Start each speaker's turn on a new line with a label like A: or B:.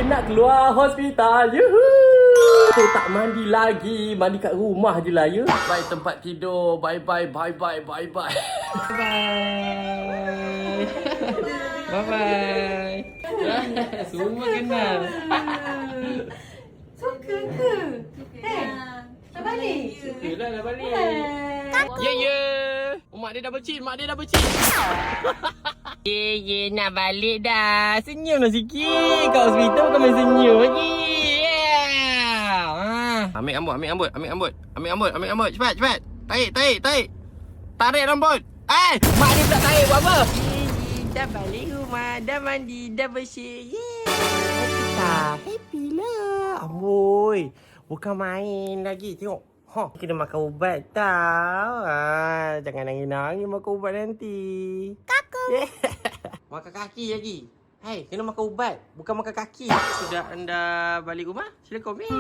A: nak keluar hospital. Yuhu. Tu tak mandi lagi. Mandi kat rumah je lah ya. Bye tempat tidur. Bye-bye. Bye-bye. Bye-bye. Bye-bye. Bye-bye. Semua kenal.
B: Suka ke? Dah balik?
A: Suka lah balik. Ya, ya. Mak dia dah bercin. Mak dia dah bercin. Ye, nak balik dah. Senyum lah sikit. Kat hospital bukan main senyum lagi. Yeah. Ambil rambut. Cepat. Tarik. Tarik rambut. Mak dia tak tarik buat apa? Dah balik rumah. Dah mandi. Dah bersih. Yeah. Happy lah. Amboi. Bukan main lagi. Tengok. Kena makan ubat tau. Jangan nangis-nangis makan ubat nanti. Kaku. Makan kaki lagi. Hai, kena makan ubat. Bukan makan kaki. Sudah anda balik rumah? Sila komen.